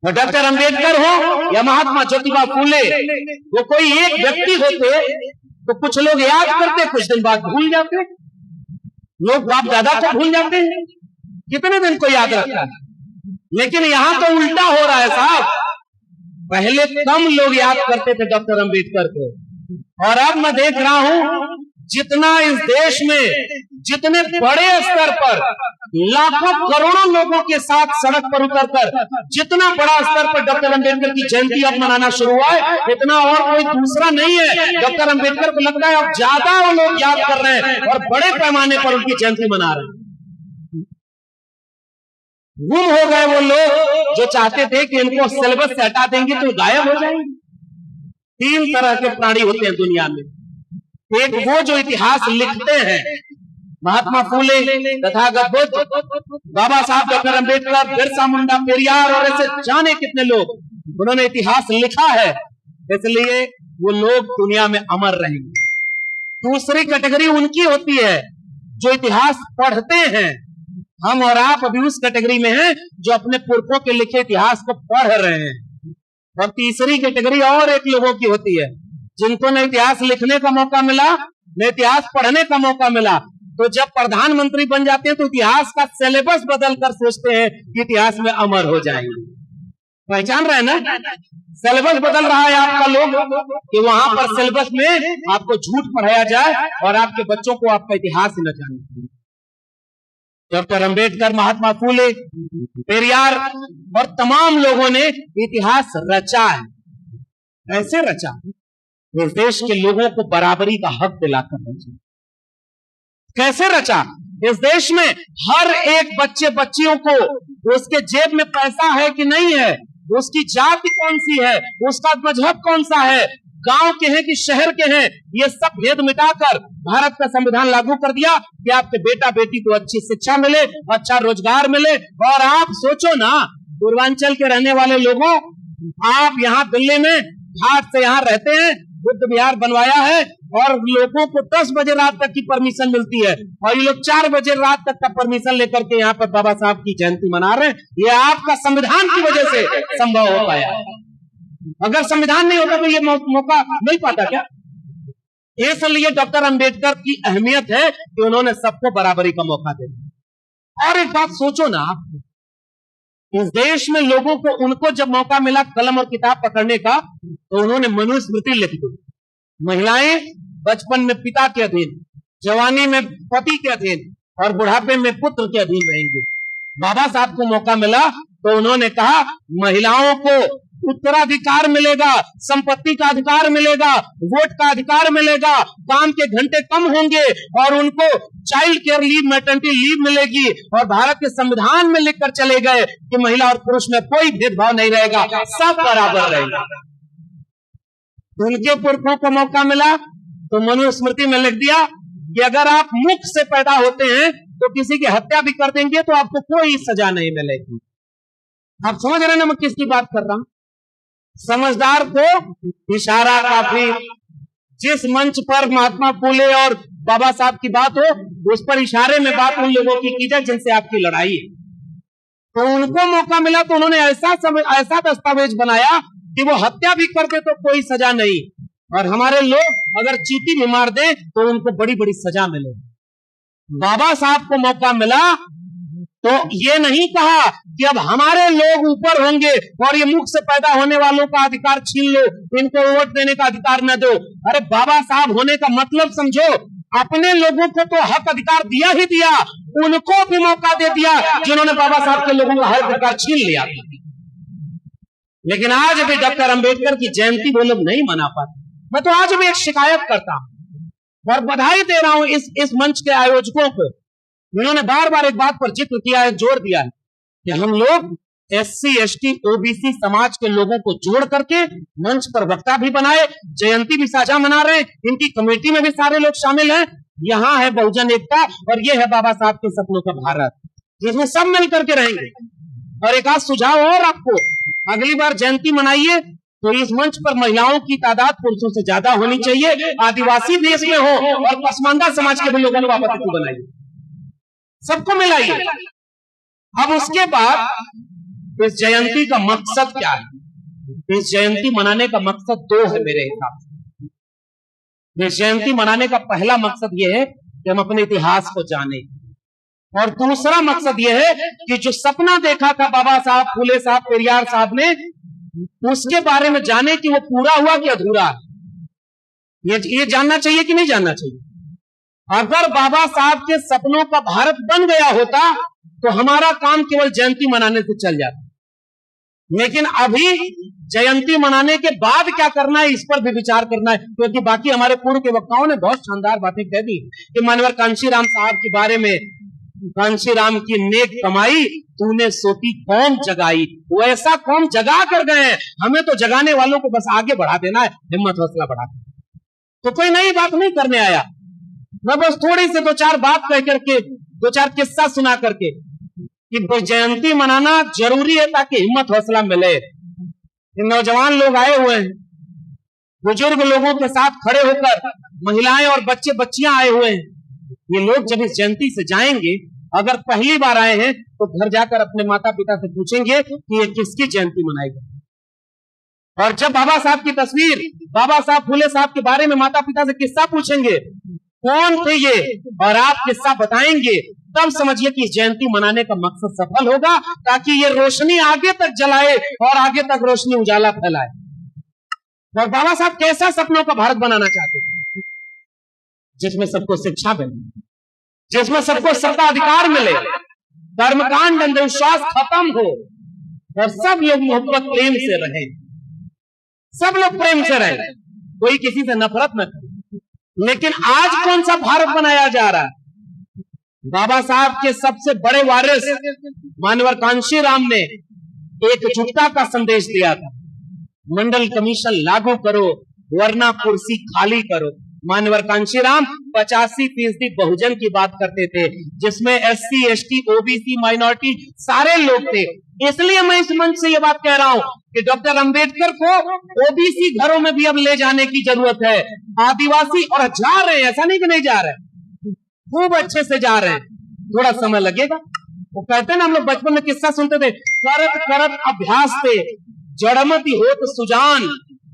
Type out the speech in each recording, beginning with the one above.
और डॉक्टर अंबेडकर हो या महात्मा ज्योतिबा फूले, वो कोई एक व्यक्ति होते तो कुछ लोग याद करते, कुछ दिन बाद भूल जाते। लोग बाप दादा को भूल जाते हैं, कितने दिन को याद रखता है। लेकिन यहां तो उल्टा हो रहा है साहब, पहले कम लोग याद करते थे डॉक्टर अंबेडकर को, और अब मैं देख रहा हूं जितना इस देश में जितने बड़े स्तर पर लाखों करोड़ों लोगों के साथ सड़क पर उतरकर जितना बड़ा स्तर पर डॉक्टर अंबेडकर की जयंती अब मनाना शुरू हुआ है, इतना और कोई दूसरा नहीं है। डॉक्टर अंबेडकर को लगता है अब ज्यादा वो लोग याद कर रहे हैं और बड़े पैमाने पर उनकी जयंती मना रहे हैं। गुम हो गए वो लोग जो चाहते थे कि इनको सिलेबस से हटा देंगे तो गायब हो जाएंगे। 3 तरह के प्राणी होते हैं दुनिया में। एक वो जो इतिहास लिखते हैं, महात्मा फूले, तथागत बुद्ध, बाबा साहब डॉक्टर अंबेडकर, बिरसा मुंडा, पेरियार और ऐसे जाने कितने लोग, उन्होंने इतिहास लिखा है, इसलिए वो लोग दुनिया में अमर रहेंगे। दूसरी कैटेगरी उनकी होती है जो इतिहास पढ़ते हैं। हम और आप अभी उस कैटेगरी में हैं जो अपने पुरखों के लिखे इतिहास को पढ़ रहे हैं। और तीसरी कैटेगरी और एक लोगों की होती है जिनको न इतिहास लिखने का मौका मिला न इतिहास पढ़ने का मौका मिला, तो जब प्रधानमंत्री बन जाते हैं तो इतिहास का सिलेबस बदलकर सोचते हैं कि इतिहास में अमर हो जाएंगे। पहचान रहे हैं ना, सिलेबस बदल रहा है आपका लोग कि वहां पर सिलेबस में आपको झूठ पढ़ाया जाए और आपके बच्चों को आपका इतिहास ही न जाने। डॉक्टर अंबेडकर, महात्मा फूले, पेरियार और तमाम लोगों ने इतिहास रचा है। ऐसे रचा इस देश के लोगों को बराबरी का हक दिलाकर रचा। कैसे रचा? इस देश में हर एक बच्चे बच्चियों को उसके जेब में पैसा है कि नहीं है, उसकी जाति कौन सी है, उसका मजहब कौन सा है, गांव के हैं कि शहर के हैं, ये सब भेद मिटाकर भारत का संविधान लागू कर दिया कि आपके बेटा बेटी को अच्छी शिक्षा मिले, अच्छा रोजगार मिले। और आप सोचो ना, पूर्वांचल के रहने वाले लोगों, आप यहाँ दिल्ली में घाट से यहाँ रहते हैं, बुद्ध विहार बनवाया है और लोगों को 10 बजे रात तक की परमिशन मिलती है और ये लोग 4 बजे रात तक का परमिशन लेकर के यहाँ पर बाबा साहब की जयंती मना रहे हैं। ये आपका संविधान की वजह से संभव हो पाया। अगर संविधान नहीं होता तो ये मौका मिल पाता क्या? इसलिए डॉक्टर अंबेडकर की अहमियत है कि उन्होंने सबको बराबरी का मौका दिया। और एक बात सोचो ना, इस देश में लोगों को, उनको जब मौका मिला कलम और किताब पकड़ने का, तो उन्होंने मनुस्मृति लिख दी। महिलाएं बचपन में पिता के अधीन, जवानी में पति के अधीन और बुढ़ापे में पुत्र के अधीन रहेंगे। बाबा साहब को मौका मिला तो उन्होंने कहा महिलाओं को उत्तराधिकार मिलेगा, संपत्ति का अधिकार मिलेगा, वोट का अधिकार मिलेगा, काम के घंटे कम होंगे और उनको child care leave, maternity leave मिलेगी। और भारत के संविधान में लिखकर चले गए कि महिला और पुरुष में कोई भेदभाव नहीं रहेगा, सब बराबर रहेगा। उनके पुरखों को मौका मिला तो मनुस्मृति में लिख दिया कि अगर आप मुख से पैदा होते हैं तो किसी की हत्या भी कर देंगे तो आपको कोई सजा नहीं मिलेगी। आप समझ रहे हैं ना मैं किसकी बात कर रहा हूं? समझदार को इशारा काफी। जिस मंच पर महात्मा फूले और बाबा साहब की बात हो, उस पर इशारे में बात उन लोगों की जाए जिनसे आपकी लड़ाई है। तो उनको मौका मिला तो उन्होंने ऐसा दस्तावेज बनाया कि वो हत्या भी करते तो कोई सजा नहीं, और हमारे लोग अगर चींटी भी मार दे तो उनको बड़ी बड़ी सजा मिले। बाबा साहब को मौका मिला तो ये नहीं कहा कि अब हमारे लोग ऊपर होंगे और ये मुख से पैदा होने वालों का अधिकार छीन लो, इनको वोट देने का अधिकार न दो। अरे बाबा साहब होने का मतलब समझो, अपने लोगों को तो हक अधिकार दिया ही दिया, उनको भी मौका दे दिया जिन्होंने बाबा साहब के लोगों का हक अधिकार छीन लिया। लेकिन आज भी डॉक्टर अंबेडकर की जयंती वो लोग नहीं मना पाते। मैं तो आज भी एक शिकायत करता हूं और बधाई दे रहा हूं इस मंच के आयोजकों को। उन्होंने बार बार एक बात पर जिक्र किया है, जोर दिया है कि हम लोग SC ST OBC समाज के लोगों को जोड़ करके मंच पर वक्ता भी बनाए, जयंती भी साझा मना रहे हैं। इनकी कमेटी में भी सारे लोग शामिल हैं। यहाँ है बहुजन एकता और ये है बाबा साहब के सपनों का भारत, जिसमें सब मिलकर के रहेंगे। और एक आध सुझाव और आपको, अगली बार जयंती मनाइए तो इस मंच पर महिलाओं की तादाद पुरुषों से ज्यादा होनी चाहिए, आदिवासी देश में हो और पसमानदा समाज के भी लोगों को आप अतिथि बनाइए, सबको मिलाइए। अब उसके बाद इस जयंती का मकसद क्या है? इस जयंती मनाने का मकसद दो है मेरे हिसाब से। इस जयंती मनाने का पहला मकसद यह है कि हम अपने इतिहास को जानें, और दूसरा मकसद यह है कि जो सपना देखा था बाबा साहब फूले साहब पेरियार साहब ने, उसके बारे में जाने कि वो पूरा हुआ कि अधूरा है। ये जानना चाहिए कि नहीं जानना चाहिए? अगर बाबा साहब के सपनों का भारत बन गया होता तो हमारा काम केवल जयंती मनाने से चल जाता, लेकिन अभी जयंती मनाने के बाद क्या करना है इस पर भी विचार करना है, क्योंकि बाकी हमारे पूर्व के वक्ताओं ने बहुत शानदार बातें कह दी कि मानवर कांशीराम साहब के बारे में, कांशीराम की नेक कमाई तूने सोती कौम जगाई। वो ऐसा कौम जगा कर गए, हमें तो जगाने वालों को बस आगे बढ़ा देना है, हिम्मत हौसला बढ़ा। तो कोई नई बात नहीं करने आया, मैं बस थोड़ी से दो चार बात कह करके, दो चार किस्सा सुना करके कि जयंती मनाना जरूरी है ताकि हिम्मत हौसला मिले। नौजवान लोग आए हुए हैं, बुजुर्ग लोगों के साथ खड़े होकर महिलाएं और बच्चे बच्चियां आए हुए हैं। ये लोग जब इस जयंती से जाएंगे, अगर पहली बार आए हैं तो घर जाकर अपने माता पिता से पूछेंगे कि ये किसकी जयंती मनाएगा। और जब बाबा साहब की तस्वीर, बाबा साहब फूले साहब के बारे में माता पिता से किस्सा पूछेंगे, कौन थे ये, और आप किस्सा बताएंगे, तब समझिए कि जयंती मनाने का मकसद सफल होगा, ताकि ये रोशनी आगे तक जलाए और आगे तक रोशनी उजाला फैलाए। और बाबा साहब कैसा सपनों का भारत बनाना चाहते थे? जिसमें सबको शिक्षा मिले, जिसमें सबको सबका अधिकार मिले, कर्मकांड अंधविश्वास खत्म हो और सब लोग मोहब्बत प्रेम से रहे, सब लोग प्रेम से रहे, कोई किसी से नफरत न करे। लेकिन आज कौन सा भारत बनाया जा रहा है? बाबा साहब के सबसे बड़े वारिस मानवर कांशीराम ने एकजुटता का संदेश दिया था। मंडल कमीशन लागू करो वरना कुर्सी खाली करो। मानवर कांशीराम 85% बहुजन की बात करते थे, जिसमें SC ST OBC माइनॉरिटी सारे लोग थे। इसलिए मैं इस मंच से यह बात कह रहा हूं कि डॉक्टर अंबेडकर को OBC घरों में भी अब ले जाने की जरूरत है। आदिवासी, और जा रहे हैं, ऐसा नहीं कि नहीं जा रहे, खूब अच्छे से जा रहे हैं, थोड़ा समय लगेगा। वो कहते हैं ना, हम लोग बचपन में किस्सा सुनते थे, करत करत अभ्यास थे जड़मती होत सुजान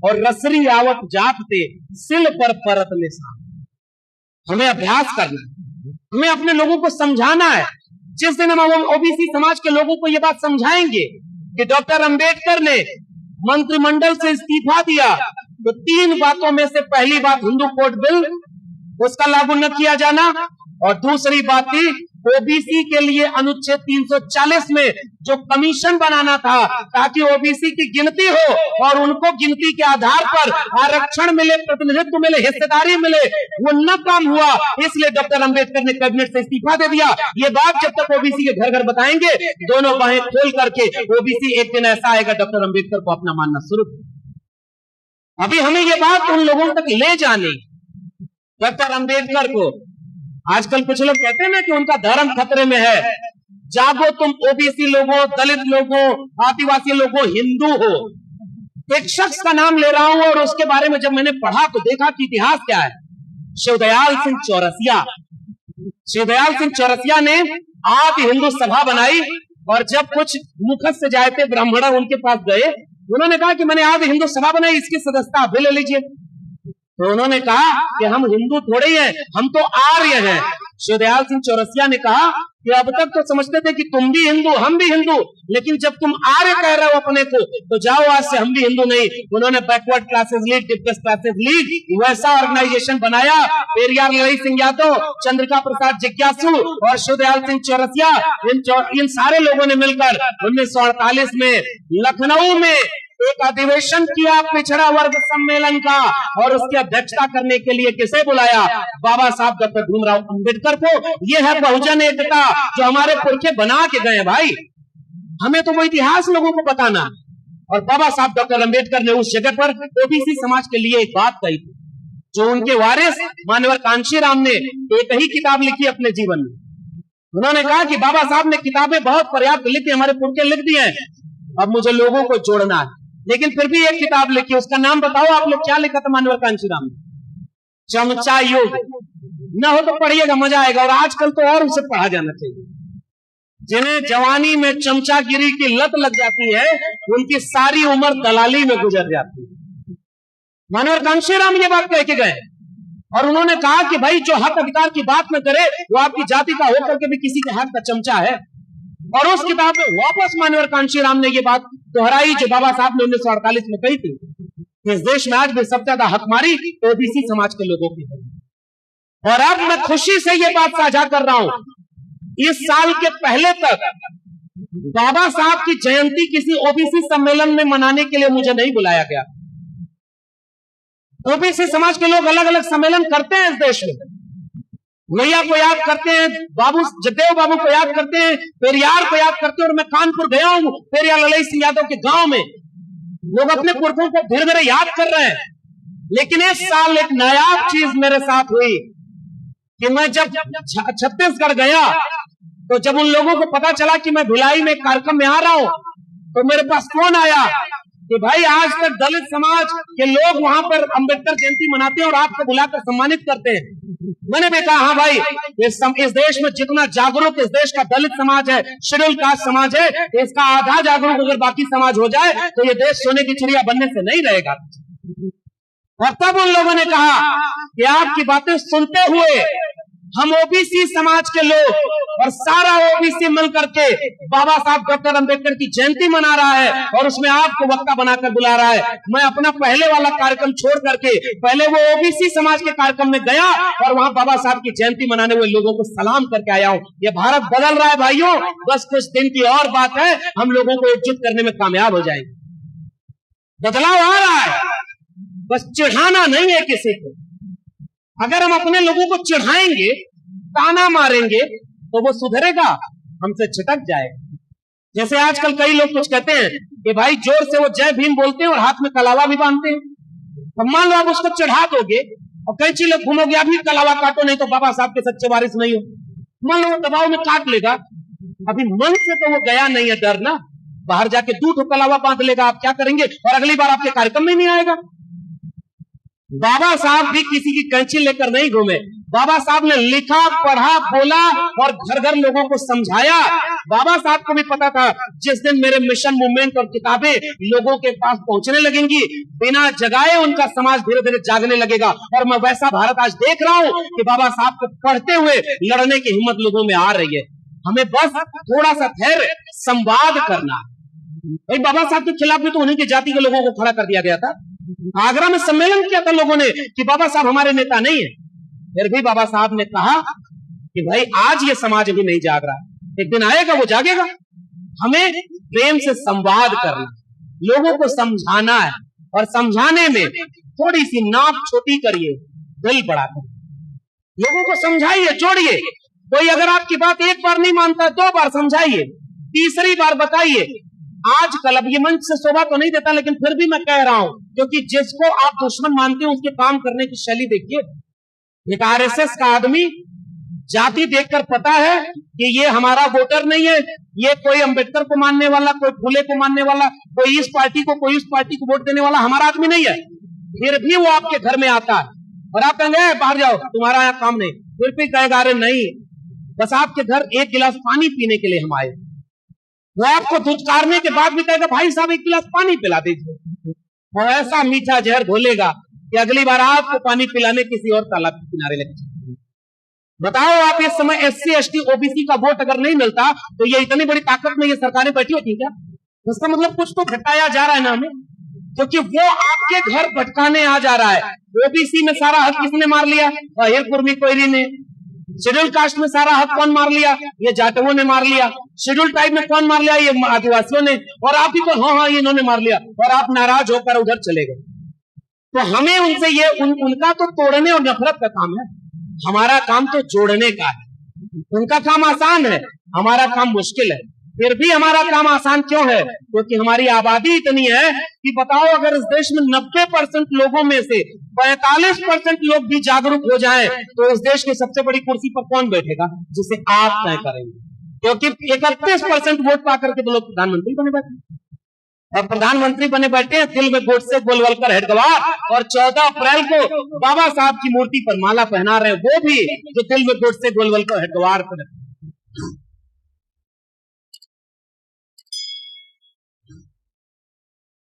और रसरी आवत जात थे सिल पर परत निशान। हमें अभ्यास करना है, हमें अपने लोगों को समझाना है। जिस दिन हम OBC समाज के लोगों को यह बात समझाएंगे कि डॉक्टर अंबेडकर ने मंत्रिमंडल से इस्तीफा दिया, तो 3 बातों में से पहली बात हिंदू कोड बिल उसका लागू न किया जाना, और दूसरी बात थी OBC के लिए अनुच्छेद 340 में जो कमीशन बनाना था ताकि OBC की गिनती हो और उनको गिनती के आधार पर आरक्षण मिले, प्रतिनिधित्व मिले, हिस्सेदारी मिले, वो न काम हुआ। इसलिए डॉक्टर अंबेडकर ने कैबिनेट से इस्तीफा दे दिया। ये बात जब तक OBC के घर घर बताएंगे, दोनों बाहें खोल करके, OBC एक दिन ऐसा आएगा डॉक्टर अंबेडकर को अपना मानना शुरू। अभी हमें ये बात उन लोगों तक ले जानी, डॉक्टर अंबेडकर को। आजकल कुछ लोग कहते हैं ना कि उनका धर्म खतरे में है। जागो तुम OBC लोगों, दलित लोगों, आदिवासी लोगों, हिंदू हो। एक शख्स का नाम ले रहा हूं और उसके बारे में जब मैंने पढ़ा तो देखा कि इतिहास क्या है। शिवदयाल सिंह चौरसिया। शिवदयाल सिंह चौरसिया ने आदि हिंदू सभा बनाई, और जब कुछ मुखत से जाए थे ब्राह्मण उनके पास गए, उन्होंने कहा कि मैंने आदि हिंदू सभा बनाई, इसकी सदस्यता भी ले लीजिए। तो उन्होंने कहा कि हम हिंदू थोड़े ही हैं, हम तो आर्य हैं। शिवदयाल सिंह चौरसिया ने कहा कि अब तक तो समझते थे कि तुम भी हिंदू हम भी हिंदू, लेकिन जब तुम आर्य कह रहे हो अपने को, तो जाओ आज से हम भी हिंदू नहीं। उन्होंने backward classes league, depress classes league वैसा ऑर्गेनाइजेशन बनाया। पेरियार लड़ई सिंह यादव, चंद्रिका प्रसाद जिज्ञासु और शिवदयाल सिंह चौरसिया, इन सारे लोगों ने मिलकर 1948 में लखनऊ में एक अधिवेशन किया पिछड़ा वर्ग सम्मेलन का, और उसकी अध्यक्षता करने के लिए किसे बुलाया? बाबा साहब डॉक्टर भीमराव अंबेडकर को। यह है बहुजन एकता जो हमारे पुरखे बना के गए। भाई, हमें तो वो इतिहास लोगों को बताना। और बाबा साहब डॉक्टर अंबेडकर ने उस जगह पर OBC समाज के लिए एक बात कही थी, जो उनके वारिस मानवर कांशीराम ने एक ही किताब लिखी अपने जीवन में। उन्होंने कहा कि बाबा साहब ने किताबें बहुत पर्याप्त लिखी, हमारे पुरखे लिख दिए हैं, अब मुझे लोगों को जोड़ना है। लेकिन फिर भी एक किताब लिखी, उसका नाम बताओ आप लोग, क्या लिखा था मानवर कांशीराम ने? चमचा युग। न हो तो पढ़िएगा, मजा आएगा। और आजकल तो और उसे पढ़ा जाना चाहिए। जिन्हें जवानी में चमचागिरी की लत लग जाती है, उनकी सारी उम्र दलाली में गुजर जाती है। मानवर कांशीराम ये बात कह के गए और उन्होंने कहा कि भाई जो हक अधिकार की बात न करे वो आपकी जाति का होकर के भी किसी के हाथ का चमचा है। और उस किताब में वापस मानवर कांशीराम ने ये बात दोहराई जो बाबा साहब ने 1948 में कही थी, इस देश में आज भी सबसे ज्यादा हकमारी ओबीसी समाज के लोगों की है। और अब मैं खुशी से ये बात साझा कर रहा हूं, इस साल के पहले तक बाबा साहब की जयंती किसी ओबीसी सम्मेलन में मनाने के लिए मुझे नहीं बुलाया गया। ओबीसी समाज के लोग अलग अलग सम्मेलन करते हैं इस देश में, मैया को याद करते हैं, बाबू जगदेव बाबू को याद करते हैं, पेरियार को याद करते हैं। और मैं कानपुर गया हूं, पेरियार ललई सिंह यादव के गांव में लोग अपने पुरखों को धीरे धीरे याद कर रहे हैं। लेकिन इस साल एक नायाब चीज मेरे साथ हुई कि मैं जब छत्तीसगढ़ गया तो जब उन लोगों को पता चला कि मैं भिलाई में कार्यक्रम में आ रहा हूं तो मेरे पास फोन आया कि भाई आज तक दलित समाज के लोग वहां पर अंबेडकर जयंती मनाते हैं और आपको बुलाकर सम्मानित करते हैं। मैंने भी कहा हाँ भाई, इस देश में जितना जागरूक इस देश का दलित समाज है, शेड्यूल कास्ट समाज है, इसका आधा जागरूक अगर बाकी समाज हो जाए तो ये देश सोने की चिड़िया बनने से नहीं रहेगा। और तब उन लोगों ने कहा कि आपकी बातें सुनते हुए हम ओबीसी समाज के लोग और सारा ओबीसी मिलकर के बाबा साहब डॉक्टर अंबेडकर की जयंती मना रहा है और उसमें आपको वक्ता बनाकर बुला रहा है। मैं अपना पहले वाला कार्यक्रम छोड़ करके पहले वो ओबीसी समाज के कार्यक्रम में गया और वहां बाबा साहब की जयंती मनाने हुए लोगों को सलाम करके आया हूं। ये भारत बदल रहा है भाइयों, बस कुछ दिन की और बात है, हम लोगों को एकजुट करने में कामयाब हो जाएंगे। बदलाव आ रहा है, बस चिढ़ाना नहीं है किसी को। अगर हम अपने लोगों को चिढ़ाएंगे, ताना मारेंगे तो वो सुधरेगा, हमसे छिटक जाएगा। जैसे आजकल कई लोग कुछ कहते हैं कि भाई जोर से वो जय भीम बोलते हैं और हाथ में कलावा भी बांधते हैं। तो मान लो आप उसको चिढ़ा दोगे और कई लोग घूमोगे, आप भी कलावा काटो नहीं तो बाबा साहब के सच्चे वारिस नहीं हो। मान लो वो दबाव में काट लेगा, अभी मन से तो वो गया नहीं है डर ना, बाहर जाके दूध कलावा बांध लेगा, आप क्या करेंगे? और अगली बार आपके कार्यक्रम में नहीं आएगा। बाबा साहब भी किसी की कैंची लेकर नहीं घूमे। बाबा साहब ने लिखा, पढ़ा, बोला और घर घर लोगों को समझाया। बाबा साहब को भी पता था जिस दिन मेरे मिशन मूवमेंट और किताबें लोगों के पास पहुंचने लगेंगी, बिना जगाए उनका समाज धीरे धीरे जागने लगेगा। और मैं वैसा भारत आज देख रहा हूं कि बाबा साहब को पढ़ते हुए लड़ने की हिम्मत लोगों में आ रही है। हमें बस थोड़ा सा धैर्य, संवाद करना। भाई बाबा साहब के खिलाफ भी तो उन्हीं की जाति के लोगों को खड़ा कर दिया गया था। आगरा में सम्मेलन किया था लोगों ने कि बाबा साहब हमारे नेता नहीं है। फिर भी बाबा साहब ने कहा कि भाई आज ये समाज भी नहीं जाग रहा, एक दिन आएगा वो जागेगा। हमें प्रेम से संवाद करना, लोगों को समझाना है और समझाने में थोड़ी सी नाक छोटी करिए, दिल बड़ा करिए, लोगों को समझाइए, जोड़िए। कोई अगर आपकी बात एक बार नहीं मानता, 2 बार समझाइए, तीसरी बार बताइए। आजकल अब ये मंच से शोभा तो नहीं देता, लेकिन फिर भी मैं कह रहा हूं, क्योंकि जिसको आप दुश्मन मानते हैं उसके काम करने की शैली देखिए। एक आरएसएस का आदमी जाति देखकर पता है कि ये हमारा वोटर नहीं है, ये कोई अंबेडकर को मानने वाला, कोई फूले को मानने वाला, कोई इस पार्टी को, कोई उस पार्टी को वोट देने वाला हमारा आदमी नहीं है। फिर भी वो आपके घर में आता है और आप कहेंगे बाहर जाओ, तुम्हारा यहाँ काम नहीं। फिर भी कहेगा अरे नहीं, बस आपके घर एक गिलास पानी पीने के लिए हम आए। वो आपको धुतकारने के बाद भी कहेगा भाई साहब एक गिलास पानी पिला दीजिए, और ऐसा मीठा जहर घोलेगा कि अगली बार आपको पानी पिलाने किसी और तालाब के किनारे लगे। बताओ आप इस समय एससी एसटी ओबीसी का वोट अगर नहीं मिलता तो ये इतनी बड़ी ताकत में ये सरकारें बैठी होती क्या? इसका मतलब कुछ तो घटाया जा रहा है ना हमें, क्योंकि वो आपके घर भटकाने आ जा रहा है। ओबीसी में सारा हक किसने मार लिया? अहिर कुर्मी कोयरी ने। शेड्यूल कास्ट में सारा हक कौन मार लिया? ये जाटवों ने मार लिया। शेड्यूल टाइप में कौन मार लिया? ये आदिवासियों ने। और आप ही को हाँ ये इन्होंने मार लिया और आप नाराज होकर उधर चले गए। तो हमें उनसे ये उनका तो तोड़ने और नफरत का काम है, हमारा काम तो जोड़ने का है। उनका काम आसान है, हमारा काम मुश्किल है। फिर भी हमारा काम आसान क्यों है? क्योंकि हमारी आबादी इतनी है कि बताओ अगर इस देश में 90% लोगों में से 45% लोग भी जागरूक हो जाएं तो इस देश की सबसे बड़ी कुर्सी पर कौन बैठेगा? जिसे आप तय करेंगे। क्योंकि 31% वोट पाकर के तो लोग प्रधानमंत्री बने बैठे, और प्रधानमंत्री बने बैठे हैं दिल में वोट से गोलवलकर हेडगवार, और 14 अप्रैल को बाबा साहब की मूर्ति पर माला पहना रहे हैं, वो भी जो दिल में वोट से गोलवलकर हेडगवार पर